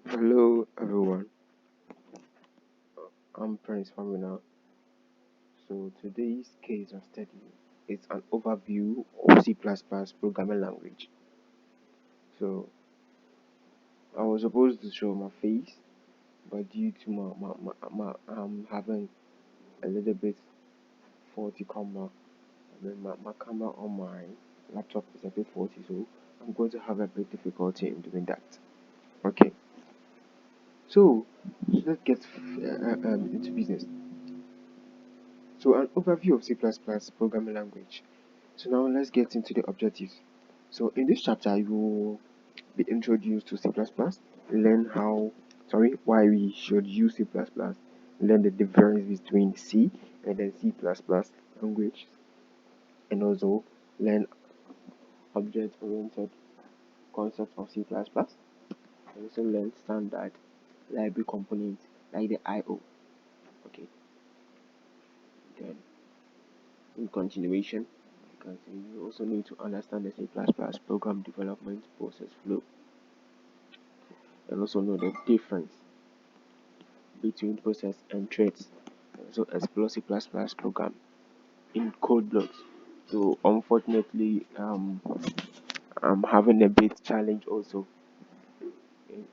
Hello everyone, I'm Prince Famina. So today's case of study is an overview of C++ programming language. So I was supposed to show my face, but due to I'm having a little bit faulty camera, my camera on my laptop is a bit faulty, so I'm going to have a bit difficulty in doing that. Okay, so let's get into business. So an overview of C++ programming language. So now let's get into the objectives. So in this chapter, you will be introduced to C++, learn why we should use C++, learn the difference between C and then C++ language, and also learn object-oriented concepts of C++, and also learn standard library components like the I/O. Okay, then in continuation, because you also need to understand the C++ program development process flow and also know the difference between process and threads. So explore C++ program in code blocks. So unfortunately, I'm having a bit challenge also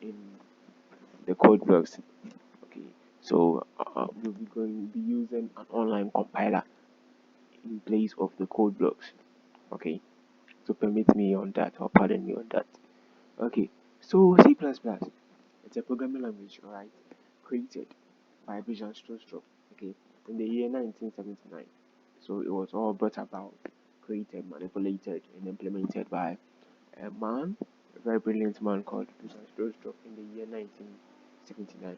in the code blocks. Okay, so we'll be going to be using an online compiler in place of the code blocks. Okay, so permit me on that or pardon me on that. Okay, so C++, it's a programming language, right? Created by Vision Strostrup, okay, in the year 1979. So it was all brought about, created, manipulated, and implemented by a man, a very brilliant man called Vision Strostrup in the year 1979.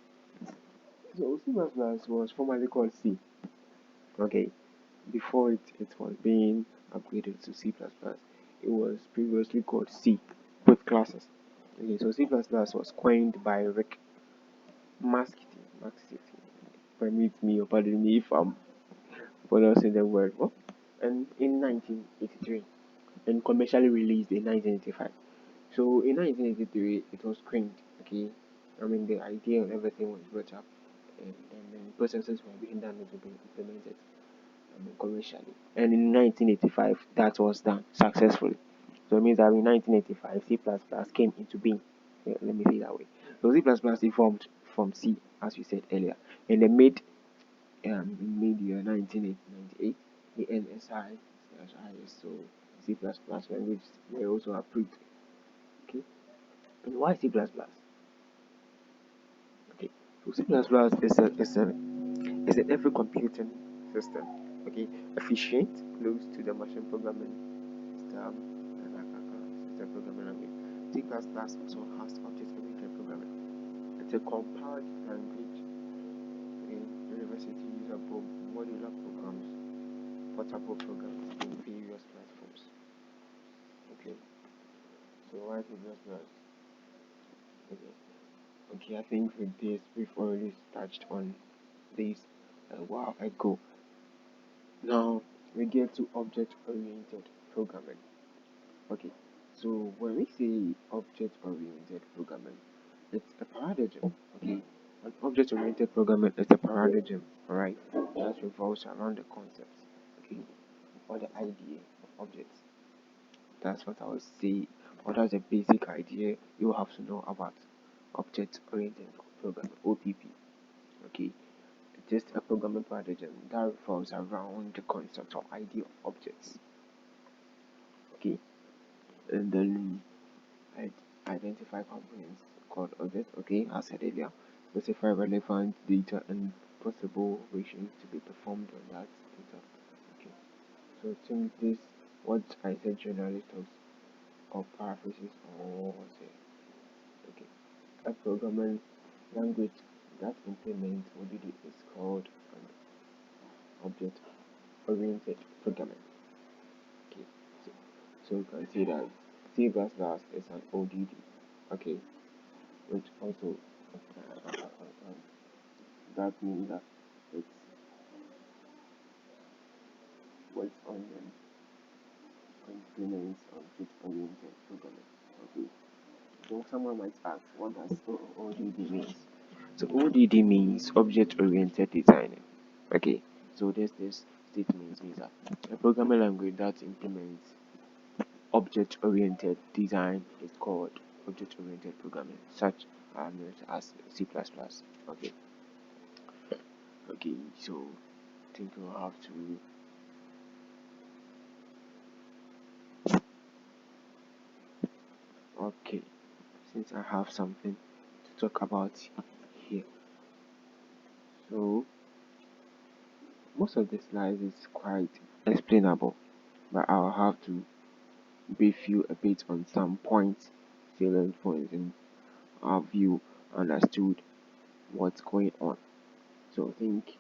So C++ was formerly called C, okay, before it was being upgraded to C++. It was previously called C, both classes. Okay, so C++ was coined by Rick Maskity. Permit me or pardon me if I'm pronouncing the word wrong. And in 1983, and commercially released in 1985. So in 1983, it was creamed. Okay, I mean the idea and everything was brought up, and then processes were being done to be implemented commercially. And in 1985, that was done successfully. So it means that in 1985, C++ came into being. Yeah, let me say it that way. So C++ evolved from C, as we said earlier, and they made in mid-year 1998, the NSI/ISO C++ language were also approved. Okay, and why C++? Okay, so C++ is an every computing system. Okay, efficient, close to the machine programming system, system programming language. C++ also has object-oriented programming. It's a compiled language in university usable modular programs, portable programs in various platforms. Okay, so why C++? Okay, I think with this we've already touched on this a while ago. Now we get to object-oriented programming. Okay, so when we say object-oriented programming, it's a paradigm. Okay, an object-oriented programming is a paradigm, alright, that revolves around the concepts, okay, or the idea of objects. That's what I would say, or that's a basic idea you have to know about object-oriented programming (OPP). Okay, it's just a programming paradigm that revolves around the concept or idea of objects. Okay, and then I identify components called objects. Okay, as I said earlier, specify relevant data and possible operations to be performed on that data. Okay, so to me, this what I said generally talks of paraphrases or say, okay, a programming language that implements ODD is called an object-oriented programming. Okay, so, you can see that C++ is an ODD. Okay, which also that means that it's what's on the components object-oriented programming. Okay, So someone might ask, what does ODD means? So ODD means object-oriented design. Okay, so this statement means that a programming language that implements object-oriented design is called object-oriented programming, such as C++. Okay, okay, so I think we'll have to. Okay, since I have something to talk about here, so most of the slides is quite explainable, but I'll have to brief you a bit on some points, salient points, and have you understood what's going on. So think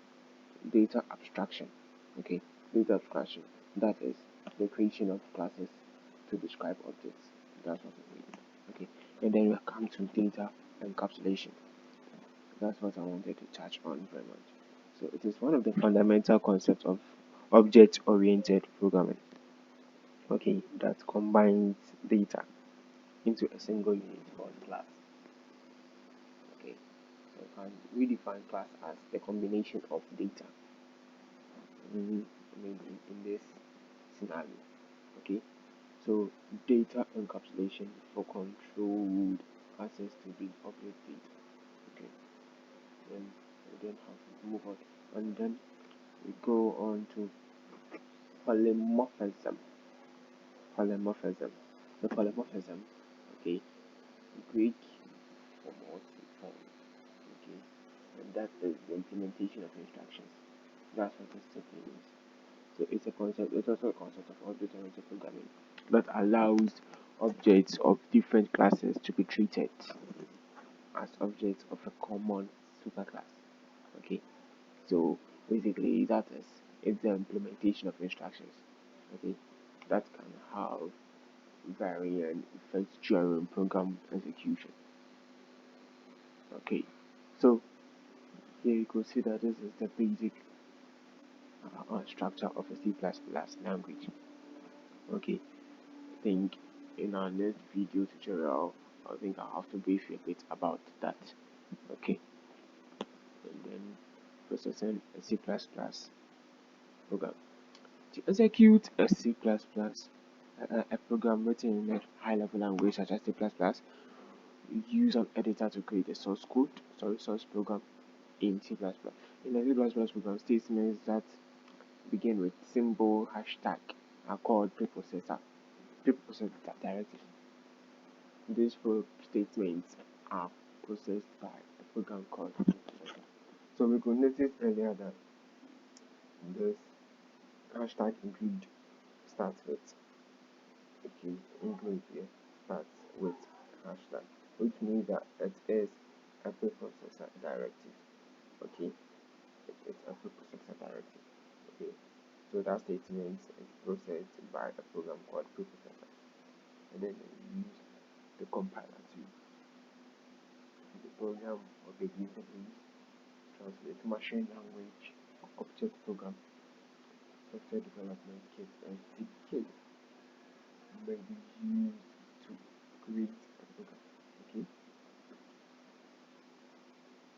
data abstraction. Okay, data abstraction. That is the creation of classes to describe objects. That's what it means. Okay, and then we come to data encapsulation. That's what I wanted to touch on very much. So it is one of the fundamental concepts of object-oriented programming. Okay, that combines data into a single unit called class. Okay, so you can redefine class as the combination of data. Maybe in this scenario. Okay, so data encapsulation for controlled access to the object data. Okay, then we then have to move on, and then we go on to polymorphism. Polymorphism. The polymorphism. Okay, Greek for multiple. Okay, and that is the implementation of instructions. That's what this simply means. So it's a concept. It's also a concept of object-oriented programming that allows objects of different classes to be treated as objects of a common superclass. Okay, so basically that is it's the implementation of instructions. Okay, that can have varying effects during program execution. Okay, so here you can see that this is the basic structure of a C++ language. Okay, I think in our next video tutorial, I think I'll have to brief you a bit about that. Okay, and then processing a C++ program. To execute a C++, a program written in a high-level language such as C++, we use an editor to create a source program in C++. In a C++ program, statements that begin with symbol hashtag are called preprocessor directives. These four statements are processed by a program called preprocessor. So we could notice earlier that this hashtag include starts with include here starts with hashtag, which means that it is a preprocessor directive. Okay, it's a preprocessor directive. Okay, so that statement is processed by a program called preprocessor, and then we use the compiler to the program or the database translate machine language object program software development kit and CK may be used to create a program. Okay,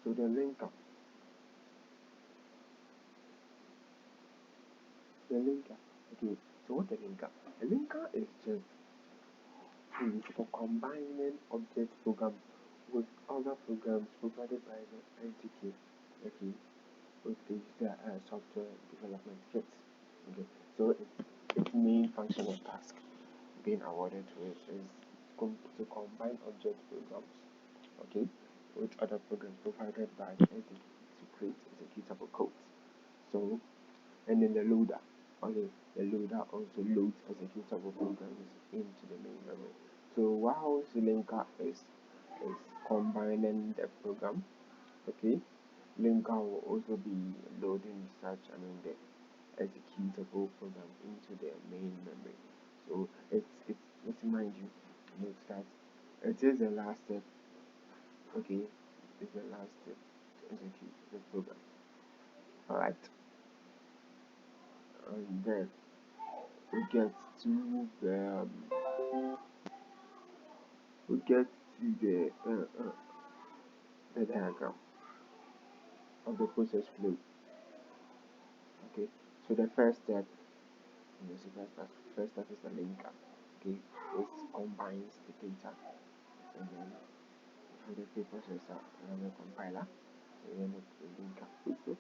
so the linker. Okay, so what a linker? A linker is just for combining object program with other programs provided by the NTK. Okay, with the software development kit. Okay, so its main function or task being awarded to it is to combine object programs, okay, with other programs provided by the NTK to create executable code. So, and then the loader. Okay, the loader also loads executable programs into the main memory. So while Linker is combining the program, okay, Linker will also be loading the executable program into the main memory. So let's remind you, note that it is the last step, okay, it's the last step to execute the program. Alright, and then we get to the we get see the diagram of the process flow. Okay, so the first step in the first step is the linker. Okay, it combines the data, and then for the preprocessor and the compiler, and then the linker. So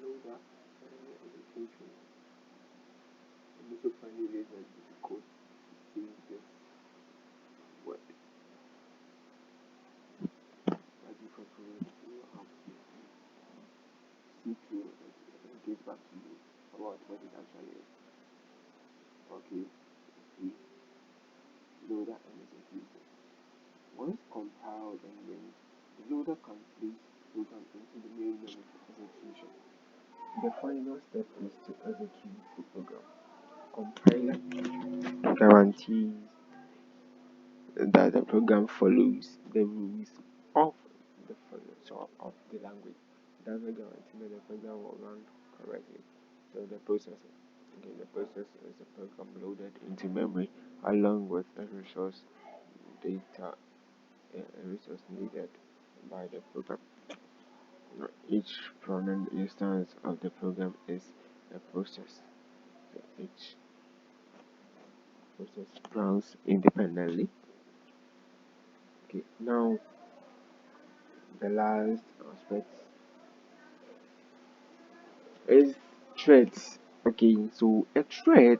loader execution. And also finally lays that the code says this word. As you prefer, you have to see to get back to you about what it actually is. Okay, see loader and execution. Once compiled and linked, the loader can place program into the main memory for execution. The final step is to execute the program. Compiler guarantees that the program follows the rules of of the language. It doesn't guarantee that the program will run correctly. So the processor, okay, the processor is a program loaded into memory along with the resource data, a resource needed by the program. Each front instance of the program is a process. So each process runs independently. Okay, now the last aspect is threads. Okay, so a thread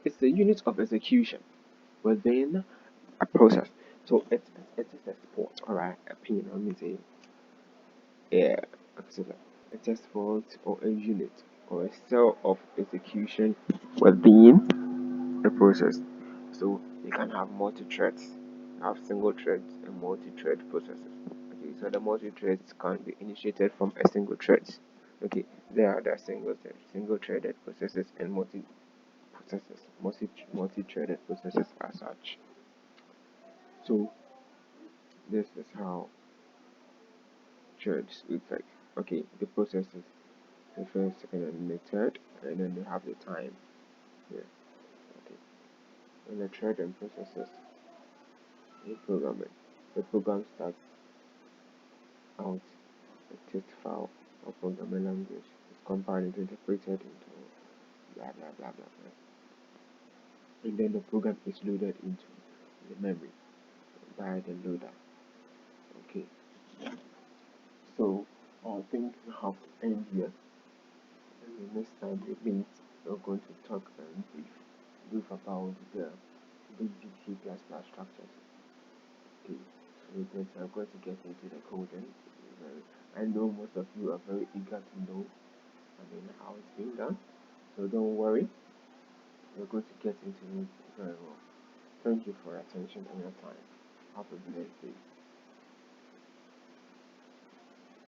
is the unit of execution within a process. So it is a spot or a pin, let me say, yeah, a test spot or a unit or a cell of execution within a process. So you can have multi-threads, have single threads and multi-thread processes. Okay, so the multi-threads can be initiated from a single thread. Okay, there are the single-threaded processes and multi-threaded processes as such. So this is how threads look like. Okay, the processes, the first, second, and the third, and then they have the time here. Okay, and the thread and processes, the programming. The program starts out a text file or programming language. It's compiled and interpreted into blah blah blah blah blah. And then the program is loaded into the memory by the loader. Okay, so I think we have to end here. And the next time we meet, we're going to talk and brief about the basic C++ structures. Okay, so that I'm going to get into the code, and I know most of you are very eager to know how it's being done. So don't worry, we're going to get into it very well. Thank you for your attention and your time. Have a blessed day.